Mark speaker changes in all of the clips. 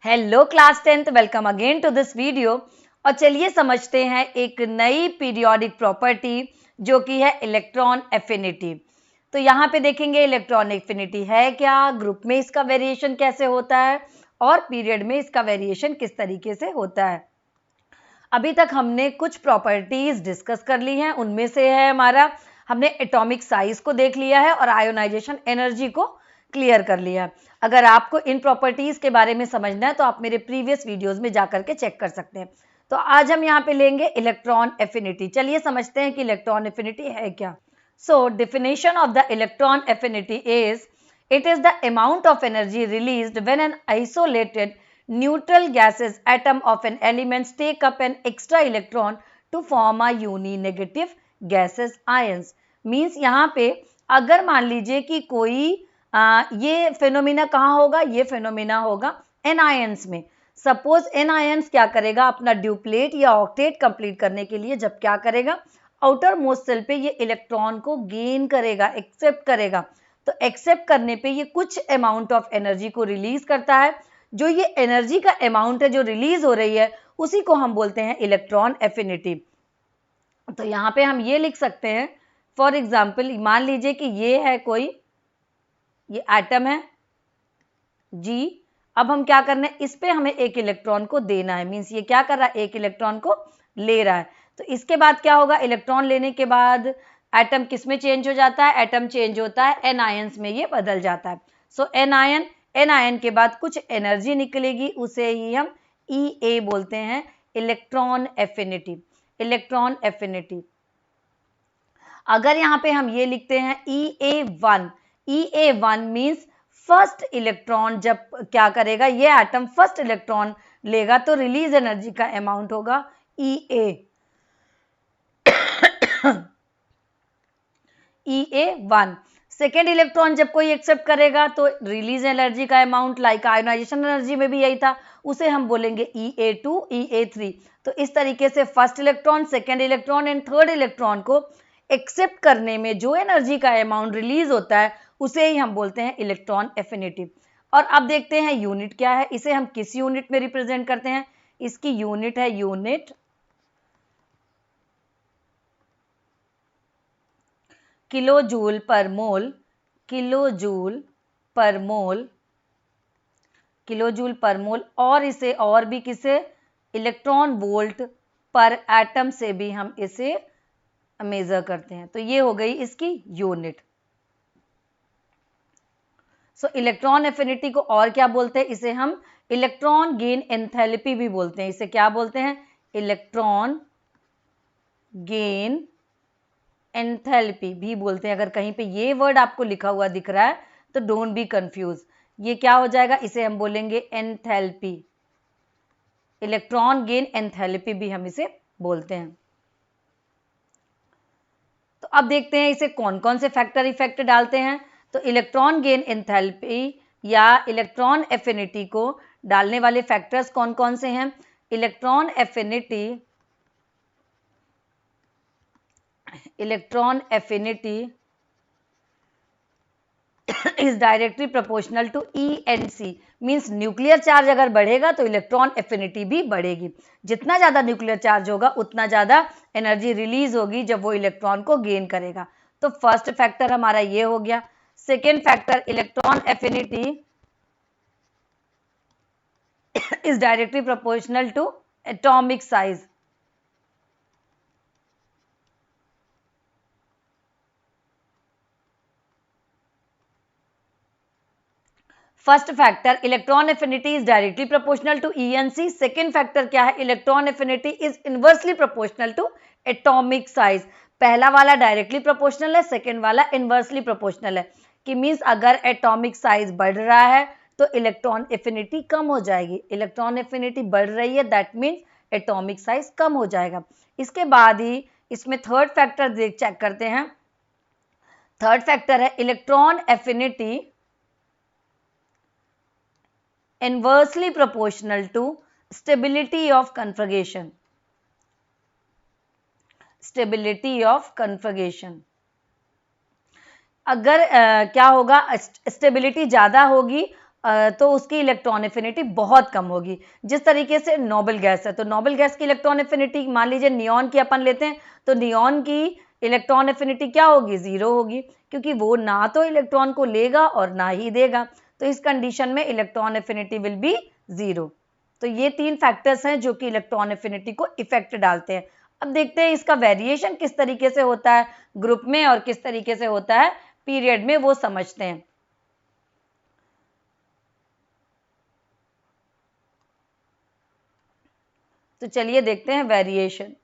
Speaker 1: Hello class 10th, welcome again to this video. और चलिए समझते हैं एक नई पीरियोडिक प्रॉपर्टी जो कि है इलेक्ट्रॉन एफिनिटी। तो यहाँ पे देखेंगे इलेक्ट्रॉन एफिनिटी है क्या, ग्रुप में इसका वेरिएशन कैसे होता है और पीरियड में इसका वेरिएशन किस तरीके से होता है। अभी तक हमने कुछ प्रॉपर्टीज डिस्कस कर ली हैं, उनमें से है हमारा हमने एटॉमिक साइज को देख लिया है और आयोनाइजेशन एनर्जी को क्लियर कर लिया। अगर आपको इन प्रॉपर्टीज के बारे में समझना है तो आप मेरे प्रीवियस वीडियोस में जाकर के चेक कर सकते हैं। तो आज हम यहाँ पे लेंगे इलेक्ट्रॉन एफिनिटी। चलिए समझते हैं कि इलेक्ट्रॉन एफिनिटी है क्या। So definition of the electron affinity is it is the amount of energy released when an isolated neutral gaseous atom of an element take up an extra electron to form a uni-negative gaseous ions. Means यहाँ पे अगर मान लीजिए कि कोई ये phenomena कहाँ होगा, ये फिनोमिना होगा एनायंस में। सपोज एनायंस क्या करेगा, अपना ड्यूप्लेट या ऑक्टेट कंप्लीट करने के लिए जब क्या करेगा, आउटर मोस्ट सेल पे ये इलेक्ट्रॉन को गेन करेगा, एक्सेप्ट करेगा। तो एक्सेप्ट करने पे ये कुछ अमाउंट ऑफ एनर्जी को रिलीज करता है। जो ये एनर्जी का अमाउंट है जो रिलीज हो रही है उसी को हम बोलते हैं इलेक्ट्रॉन एफिनिटी। तो यहाँ पे हम ये लिख सकते हैं, फॉर एग्जाम्पल मान लीजिए कि ये है कोई, ये एटम है जी। अब हम क्या करना है, इस पे हमें एक इलेक्ट्रॉन को देना है। मीन्स ये क्या कर रहा है, एक इलेक्ट्रॉन को ले रहा है। तो इसके बाद क्या होगा, इलेक्ट्रॉन लेने के बाद एटम किस में चेंज हो जाता है, एटम चेंज होता है एनायंस में, ये बदल जाता है। सो एनायन के बाद कुछ एनर्जी निकलेगी, उसे ही हम ई बोलते हैं, इलेक्ट्रॉन एफिनिटी। इलेक्ट्रॉन एफिनिटी अगर यहाँ पे हम ये लिखते हैं E1 मीन्स फर्स्ट इलेक्ट्रॉन जब क्या करेगा, ये एटम फर्स्ट इलेक्ट्रॉन लेगा तो रिलीज एनर्जी का अमाउंट होगा EA1। सेकेंड इलेक्ट्रॉन जब कोई एक्सेप्ट करेगा तो रिलीज एनर्जी का अमाउंट लाइक आयोनाइजेशन एनर्जी में भी यही था, उसे हम बोलेंगे EA2 EA3। तो इस तरीके से first electron, second electron and third electron को एक्सेप्ट करने में जो एनर्जी का अमाउंट रिलीज होता है उसे ही हम बोलते हैं इलेक्ट्रॉन एफिनिटी। और अब देखते हैं यूनिट क्या है, इसे हम किस यूनिट में रिप्रेजेंट करते हैं। इसकी यूनिट है यूनिट किलोजूल पर मोल। किलोजूल पर मोल, किलोजूल पर मोल। और इसे और भी किसे, इलेक्ट्रॉन वोल्ट पर एटम से भी हम इसे मेजर करते हैं। तो ये हो गई इसकी यूनिट। सो इलेक्ट्रॉन एफिनिटी को और क्या बोलते हैं, इसे हम इलेक्ट्रॉन गेन एंथैल्पी भी बोलते हैं। इसे क्या बोलते हैं, इलेक्ट्रॉन गेन एंथैल्पी भी बोलते हैं। अगर कहीं पे ये वर्ड आपको लिखा हुआ दिख रहा है तो डोंट बी कंफ्यूज, ये क्या हो जाएगा, इसे हम बोलेंगे एंथैल्पी। इलेक्ट्रॉन गेन एंथैल्पी भी हम इसे बोलते हैं। तो अब देखते हैं इसे कौन कौन से फैक्टर इफेक्ट डालते हैं। तो इलेक्ट्रॉन गेन एंथैल्पी या इलेक्ट्रॉन एफिनिटी को डालने वाले फैक्टर्स कौन कौन से हैं। Electron affinity is directly proportional to ENC। Means nuclear charge अगर बढ़ेगा तो इलेक्ट्रॉन एफिनिटी भी बढ़ेगी। जितना ज्यादा न्यूक्लियर चार्ज होगा उतना ज्यादा एनर्जी रिलीज होगी जब वो इलेक्ट्रॉन को गेन करेगा। तो फर्स्ट फैक्टर हमारा ये हो गया। Second factor, electron affinity is directly proportional to atomic size. First factor, electron affinity is directly proportional to ENC। Second factor क्या है, electron affinity is inversely proportional to atomic size. पहला वाला directly proportional है, second वाला inversely proportional है। कि means अगर atomic size बढ़ रहा है तो इलेक्ट्रॉन एफिनिटी कम हो जाएगी। इलेक्ट्रॉन एफिनिटी बढ़ रही है, दैट मीन्स एटॉमिक साइज कम हो जाएगा। इसके बाद ही इसमें थर्ड फैक्टर चेक करते हैं। थर्ड फैक्टर है electron affinity inversely proportional to stability of configuration। stability of configuration अगर क्या होगा, स्टेबिलिटी ज्यादा होगी तो उसकी इलेक्ट्रॉन एफिनिटी बहुत कम होगी। जिस तरीके से नोबल गैस है, तो नोबल गैस की इलेक्ट्रॉन एफिनिटी मान लीजिए नियॉन की अपन लेते हैं, तो नियॉन की इलेक्ट्रॉन एफिनिटी क्या होगी, 0 होगी, क्योंकि वो ना तो इलेक्ट्रॉन को लेगा और ना ही देगा। तो इस कंडीशन में इलेक्ट्रॉन एफिनिटी विल बी 0। तो ये 3 फैक्टर्स हैं जो कि इलेक्ट्रॉन एफिनिटी को इफेक्ट डालते हैं। अब देखते हैं इसका वेरिएशन किस तरीके से होता है ग्रुप में और किस तरीके से होता है पीरियड में, वो समझते हैं। तो चलिए देखते हैं वेरिएशन।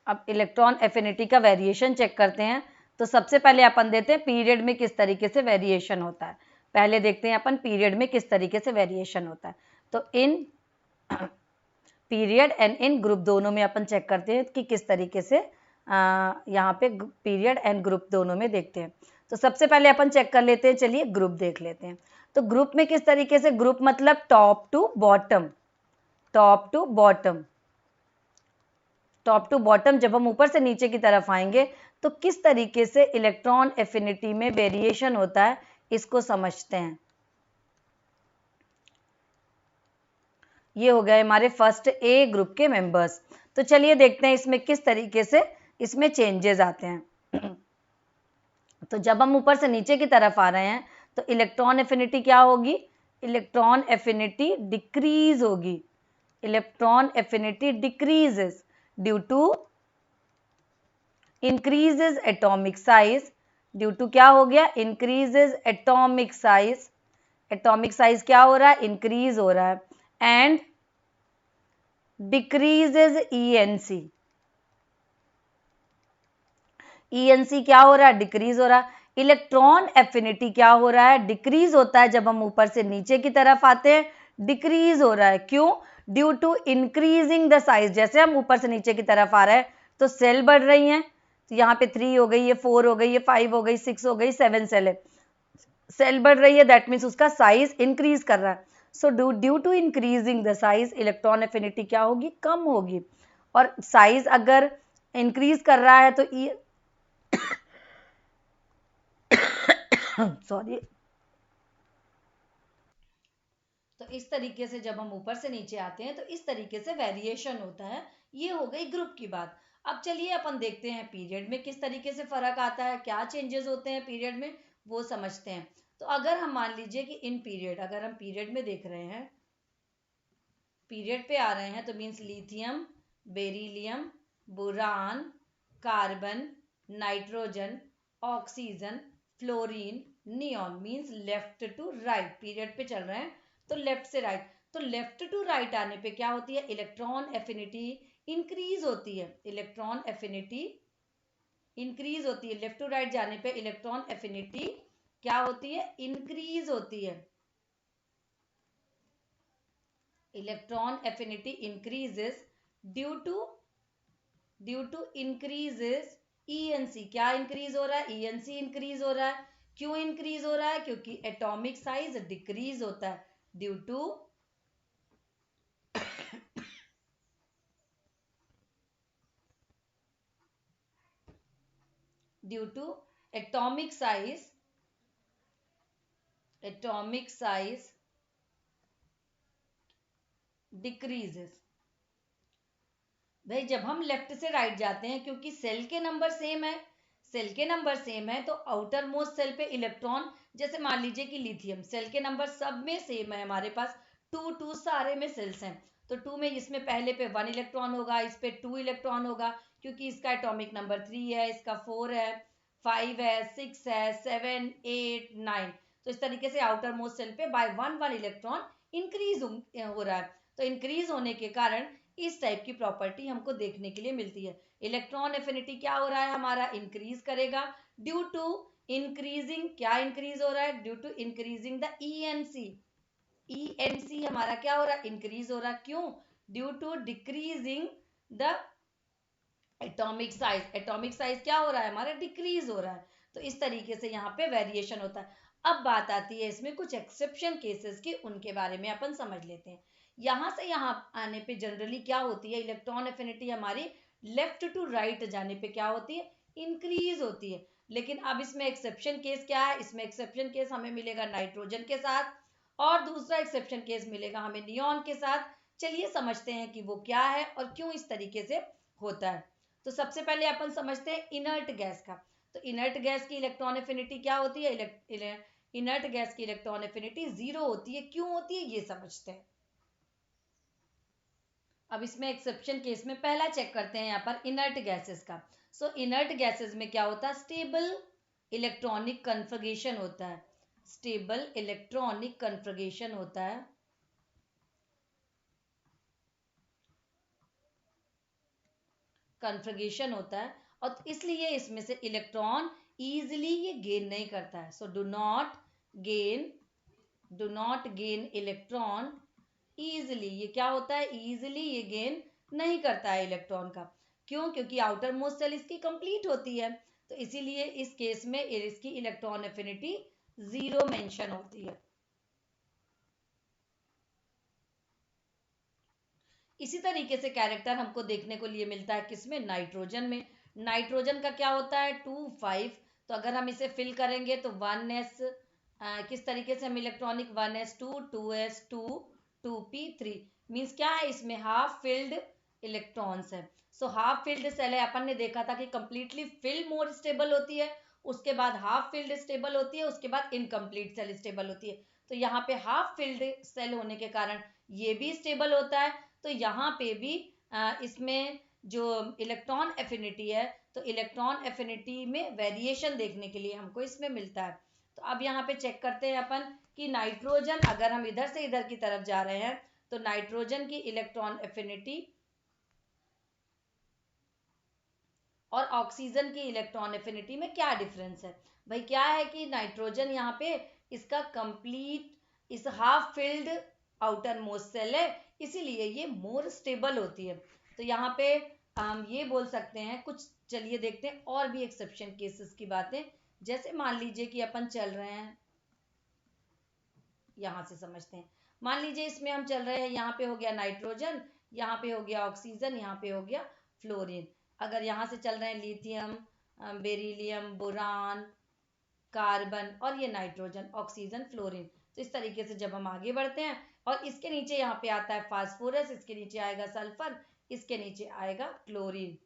Speaker 1: अब इलेक्ट्रॉन एफिनिटी का वेरिएशन चेक करते हैं। तो सबसे पहले अपन देते हैं पीरियड में किस तरीके से वेरिएशन होता है। पहले देखते हैं अपन पीरियड में किस तरीके से वेरिएशन होता है। तो in period and in group दोनों में अपन चेक करते हैं कि किस तरीके से यहाँ पे पीरियड एंड ग्रुप दोनों में देखते हैं। तो सबसे पहले अपन चेक कर लेते हैं, चलिए ग्रुप देख लेते हैं। तो ग्रुप में किस तरीके से, ग्रुप मतलब top to bottom, top to bottom, top to bottom जब हम ऊपर से नीचे की तरफ आएंगे तो किस तरीके से इलेक्ट्रॉन एफिनिटी में वेरिएशन होता है, इसको समझते हैं। ये हो गए हमारे फर्स्ट ए ग्रुप के मेंबर्स। तो चलिए देखते हैं इसमें किस तरीके से इसमें चेंजेस आते हैं। तो जब हम ऊपर से नीचे की तरफ आ रहे हैं तो इलेक्ट्रॉन एफिनिटी क्या होगी, इलेक्ट्रॉन एफिनिटी डिक्रीज होगी, electron affinity decreases due to increases atomic size, due to क्या हो गया, increases atomic size, atomic size क्या हो रहा है, इंक्रीज हो रहा है, एंड डिक्रीजेज ईएनसी, ईएनसी क्या हो रहा है, डिक्रीज हो रहा है। इलेक्ट्रॉन एफिनिटी क्या हो रहा है, डिक्रीज होता है जब हम ऊपर से नीचे की तरफ आते हैं, डिक्रीज हो रहा है, क्यों, due to increasing the size. जैसे हम ऊपर से नीचे की तरफ आ रहे हैं तो सेल बढ़ रही हैं, तो यहाँ पे 3 हो गई, ये 4 हो गई, ये 5 हो गई, 6 हो गई, 7 सेल है, सेल बढ़ रही है, दैट मीन्स उसका साइज इंक्रीज कर रहा है। So due to increasing the size electron affinity क्या होगी, कम होगी। और साइज अगर इंक्रीज कर रहा है तो सॉरी, तो इस तरीके से जब हम ऊपर से नीचे आते हैं तो इस तरीके से वेरिएशन होता है। ये हो गई ग्रुप की बात। अब चलिए अपन देखते हैं पीरियड में किस तरीके से फर्क आता है, क्या चेंजेस होते हैं पीरियड में, वो समझते हैं। तो अगर हम मान लीजिए कि इन पीरियड, अगर हम पीरियड में देख रहे हैं, पीरियड पे आ रहे हैं, तो means lithium, beryllium, boron, carbon, nitrogen, oxygen, fluorine, neon, means left to right period पे चल रहे हैं, तो लेफ्ट से राइट। तो लेफ्ट टू राइट आने पे क्या होती है, इलेक्ट्रॉन एफिनिटी इंक्रीज होती है, इलेक्ट्रॉन एफिनिटी इंक्रीज होती है। लेफ्ट टू राइट जाने पे इलेक्ट्रॉन एफिनिटी क्या होती है, इंक्रीज होती है, electron affinity increases due to increases ENC. क्या इंक्रीज हो रहा है, ईएनसी इंक्रीज हो रहा है। क्यों इंक्रीज हो रहा है, क्योंकि एटॉमिक साइज डिक्रीज होता है due to due to atomic size, atomic size decreases. भाई जब हम लेफ्ट से राइट जाते हैं, क्योंकि सेल के नंबर सेम है, सेल के नंबर सेम है, तो आउटर मोस्ट सेल पे इलेक्ट्रॉन, जैसे मान लीजिए कि लिथियम, सेल के नंबर सब में सेम है, हमारे पास 2 सारे में सेल्स हैं, तो 2 में इसमें पहले पे 1 इलेक्ट्रॉन होगा, इस पे 2 इलेक्ट्रॉन होगा, क्योंकि इसका एटॉमिक नंबर 3 है, इसका 4 है, 5 है, 6 है, 7, 8, 9। तो इस तरीके से आउटर मोस्ट सेल पे बाय 1 इलेक्ट्रॉन इंक्रीज हो रहा है। तो इंक्रीज होने के कारण इस टाइप की प्रॉपर्टी हमको देखने के लिए मिलती है। इलेक्ट्रॉन एफिनिटी क्या हो रहा है हमारा, इंक्रीज करेगा ड्यू टू इंक्रीजिंग, क्या इंक्रीज हो रहा है, due to increasing the ENC, ENC हमारा क्या हो रहा है, इंक्रीज हो रहा है, क्यों, due to decreasing the atomic size, atomic size क्या हो रहा है हमारा, डिक्रीज हो रहा है। तो इस तरीके से यहाँ पे वेरिएशन होता है। अब बात आती है इसमें कुछ एक्सेप्शन केसेस की, उनके बारे में अपन समझ लेते हैं। यहाँ से यहाँ आने पे जनरली क्या होती है, इलेक्ट्रॉन एफिनिटी हमारी लेफ्ट टू राइट जाने पे क्या होती है, इंक्रीज होती है। लेकिन अब इसमें एक्सेप्शन केस क्या है, इसमें एक्सेप्शन केस हमें मिलेगा नाइट्रोजन के साथ, और दूसरा एक्सेप्शन केस मिलेगा हमें नियॉन के साथ। चलिए समझते हैं कि वो क्या है और क्यों इस तरीके से होता है। तो सबसे पहले अपन समझते हैं इनर्ट गैस का। तो इनर्ट गैस की इलेक्ट्रॉन एफिनिटी क्या होती है, इनर्ट गैस की इलेक्ट्रॉन एफिनिटी 0 होती है। क्यों होती है ये समझते हैं। अब इसमें एक्सेप्शन केस में पहला चेक करते हैं यहाँ पर इनर्ट गैसेस का। सो इनर्ट गैसेस में क्या होता है, स्टेबल इलेक्ट्रॉनिक कन्फर्गेशन होता है। स्टेबल इलेक्ट्रॉनिक कन्फर्गेशन होता है। कन्फर्गेशन होता है और इसलिए इसमें से इलेक्ट्रॉन इजीली ये गेन नहीं करता है। So do not gain electron easily. ये क्या होता है, इजीली ये गेन नहीं करता है इलेक्ट्रॉन का। क्यों, क्योंकि आउटर मोस्ट सेल इसकी कंप्लीट होती है। तो इसीलिए इस केस में इसकी इलेक्ट्रॉन एफिनिटी 0 मेंशन होती है। इसी तरीके से कैरेक्टर हमको देखने को लिए मिलता है किसमें, नाइट्रोजन में। नाइट्रोजन का क्या होता है 2 5। तो अगर हम इसे फिल करेंगे तो 1s, किस तरीके से हम electronic 1s2 2s2 2p3 means क्या है, इसमें हाफ फिल्ड इलेक्ट्रॉन्स है। सो हाफ फिल्ड सेल है, अपन ने देखा था कि कंप्लीटली फिल मोर स्टेबल होती है, उसके बाद हाफ फिल्ड स्टेबल होती है, उसके बाद इनकम्प्लीट सेल स्टेबल होती है। तो यहाँ पे हाफ फिल्ड सेल होने के कारण ये भी स्टेबल होता है। तो यहाँ पे भी इसमें जो इलेक्ट्रॉन एफिनिटी है, तो इलेक्ट्रॉन एफिनिटी में वेरिएशन देखने के लिए हमको इसमें मिलता है। तो अब यहाँ पे चेक करते हैं अपन कि नाइट्रोजन, अगर हम इधर से इधर की तरफ जा रहे हैं तो नाइट्रोजन की इलेक्ट्रॉन एफिनिटी और ऑक्सीजन की इलेक्ट्रॉन एफिनिटी में क्या डिफरेंस है। भाई क्या है कि नाइट्रोजन यहाँ पे इसका कंप्लीट इस half filled outermost shell है, इसीलिए ये मोर स्टेबल होती है। तो यहाँ पे हम ये बोल सकते हैं कुछ। चलिए देखते हैं और भी एक्सेप्शन केसेस की बातें। जैसे मान लीजिए कि अपन चल रहे हैं, यहाँ से समझते हैं। मान लीजिए इसमें हम चल रहे हैं, यहाँ पे हो गया नाइट्रोजन, यहाँ पे हो गया ऑक्सीजन, यहाँ पे हो गया फ्लोरीन। अगर यहाँ से चल रहे हैं लिथियम, बेरिलियम, बोरान, कार्बन, और ये नाइट्रोजन, ऑक्सीजन, फ्लोरीन। तो इस तरीके से जब हम आगे बढ़ते हैं और इसके नीचे यहाँ पे आता है फास्फोरस, इसके नीचे आएगा सल्फर, इसके नीचे आएगा क्लोरीन।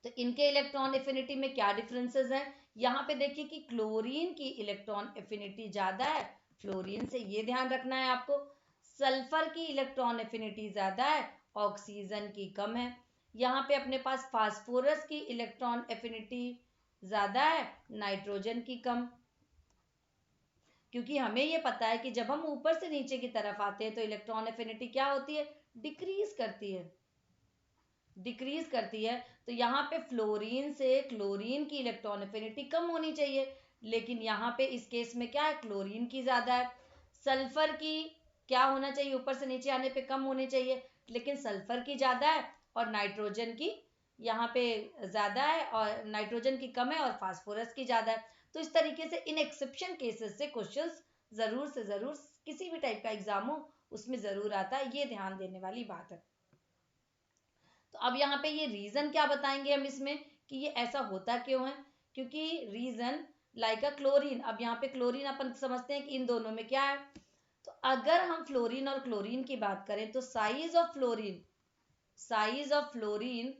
Speaker 1: तो इनके इलेक्ट्रॉन एफिनिटी में क्या डिफरेंसेस हैं। यहाँ पे देखिए कि क्लोरीन की इलेक्ट्रॉन एफिनिटी ज्यादा है फ्लोरीन से, ये ध्यान रखना है आपको। सल्फर की इलेक्ट्रॉन एफिनिटी ज्यादा है, ऑक्सीजन की कम है। यहाँ पे अपने पास फास्फोरस की इलेक्ट्रॉन एफिनिटी ज्यादा है, नाइट्रोजन की कम। क्योंकि हमें ये पता है कि जब हम ऊपर से नीचे की तरफ आते हैं तो इलेक्ट्रॉन एफिनिटी क्या होती है, डिक्रीज करती है, डिक्रीज करती है। तो यहाँ पे फ्लोरीन से क्लोरीन की इलेक्ट्रॉन एफिनिटी कम होनी चाहिए, लेकिन यहाँ पे इस केस में क्या है, क्लोरीन की ज्यादा है। सल्फर की क्या होना चाहिए, ऊपर से नीचे आने पे कम होनी चाहिए, लेकिन सल्फर की ज्यादा है, और नाइट्रोजन की यहाँ पे ज्यादा है, और नाइट्रोजन की कम है और फास्फोरस की ज्यादा है। तो इस तरीके से इन एक्सेप्शन केसेस से क्वेश्चंस जरूर से जरूर किसी भी टाइप का एग्जाम हो उसमें जरूर आता है, ये ध्यान देने वाली बात है। तो अब यहाँ पे ये रीजन क्या बताएंगे हम इसमें कि ये ऐसा होता क्यों है। क्योंकि रीजन लाइक अ क्लोरीन, अब यहाँ पे क्लोरीन अपन समझते हैं कि इन दोनों में क्या है। तो अगर हम फ्लोरीन और क्लोरीन की बात करें तो size of fluorine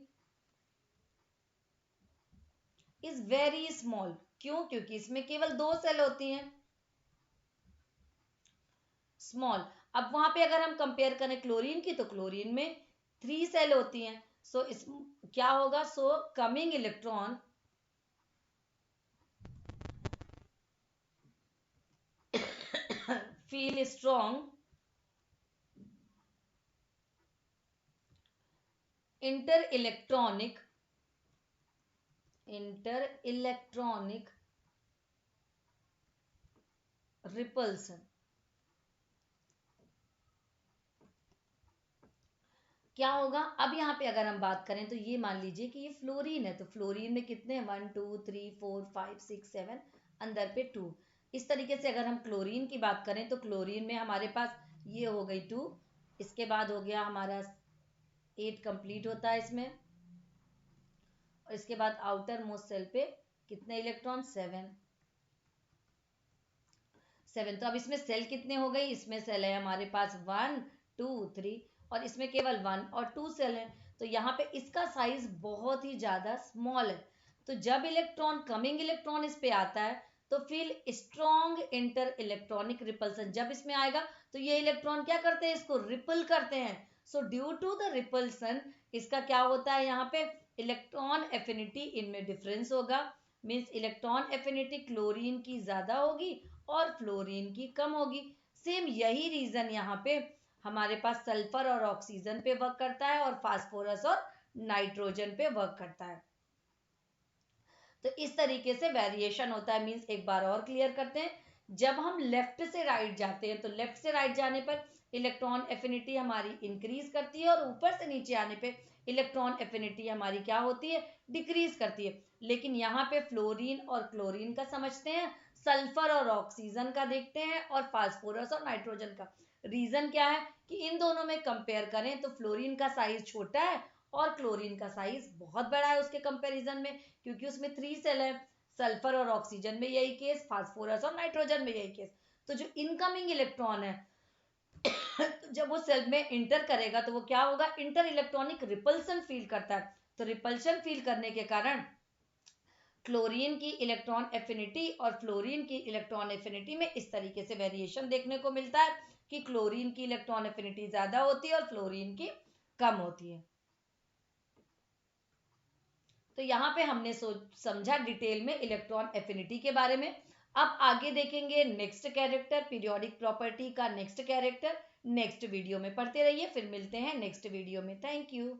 Speaker 1: is very small. क्यों, क्योंकि इसमें केवल 2 सेल होती हैं, स्मॉल। अब वहां पे अगर हम कंपेयर करें क्लोरीन की तो क्लोरीन में 3 सेल होती हैं। सो इस क्या होगा, so coming electron feel strong inter-electronic repulsion। क्या होगा, अब यहाँ पे अगर हम बात करें तो ये मान लीजिए कि ये फ्लोरीन है, तो फ्लोरीन में कितने 1 2 3 4 5 6 7, अंदर पे 2। इस तरीके से अगर हम क्लोरीन की बात करें तो क्लोरीन में हमारे पास ये हो गई 2। इसके बाद हो गया हमारा 8 कंप्लीट होता है इसमें, और इसके बाद आउटर मोस्ट सेल पे कितने इलेक्ट्रॉन, 7। तो अब इसमें सेल कितने हो गई, इसमें सेल है हमारे पास 1 2 3, और इसमें केवल 1 और 2 सेल है, तो यहाँ पे इसका साइज बहुत ही ज्यादा स्मॉल है। तो जब इलेक्ट्रॉन कमिंग इलेक्ट्रॉन इस पे आता है तो feel strong inter electronic repulsion, जब इसमें आएगा तो ये इलेक्ट्रॉन क्या करते हैं, इसको रिपल करते हैं। So due to the repulsion इसका क्या होता है, यहाँ पे इलेक्ट्रॉन एफिनिटी इनमें डिफरेंस होगा, मीन्स इलेक्ट्रॉन एफिनिटी क्लोरीन की ज्यादा होगी और फ्लोरीन की कम होगी। सेम यही रीजन यहाँ पे हमारे पास सल्फर और ऑक्सीजन पे वर्क करता है और फास्फोरस और नाइट्रोजन पे वर्क करता है। तो इस तरीके से वेरिएशन होता है। मीन्स एक बार और क्लियर करते हैं, जब हम लेफ्ट से राइट जाते हैं तो लेफ्ट से राइट जाने पर इलेक्ट्रॉन एफिनिटी हमारी इंक्रीज करती है और ऊपर से नीचे आने पे इलेक्ट्रॉन एफिनिटी हमारी क्या होती है, डिक्रीज करती है। लेकिन यहाँ पे फ्लोरीन और क्लोरीन का समझते हैं, सल्फर और ऑक्सीजन का देखते हैं, और फास्फोरस और नाइट्रोजन का। रीजन क्या है कि इन दोनों में कंपेयर करें तो फ्लोरीन का साइज छोटा है और क्लोरीन का साइज बहुत बड़ा है उसके कंपैरिजन में, क्योंकि उसमें 3 सेल है। सल्फर और ऑक्सीजन में यही केस, फास्फोरस और नाइट्रोजन में यही केस। तो जो इनकमिंग इलेक्ट्रॉन है तो जब वो सेल में इंटर करेगा तो वो क्या होगा, इंटर इलेक्ट्रॉनिक रिपल्सन फील करता है। तो रिपल्शन फील करने के कारण क्लोरीन की इलेक्ट्रॉन एफिनिटी और फ्लोरीन की इलेक्ट्रॉन एफिनिटी में इस तरीके से वेरिएशन देखने को मिलता है कि क्लोरीन की इलेक्ट्रॉन एफिनिटी ज्यादा होती है और फ्लोरीन की कम होती है। तो यहाँ पे हमने समझा डिटेल में इलेक्ट्रॉन एफिनिटी के बारे में। अब आगे देखेंगे नेक्स्ट कैरेक्टर, पीरियोडिक प्रॉपर्टी का नेक्स्ट कैरेक्टर नेक्स्ट वीडियो में। पढ़ते रहिए, फिर मिलते हैं नेक्स्ट वीडियो में। Thank you.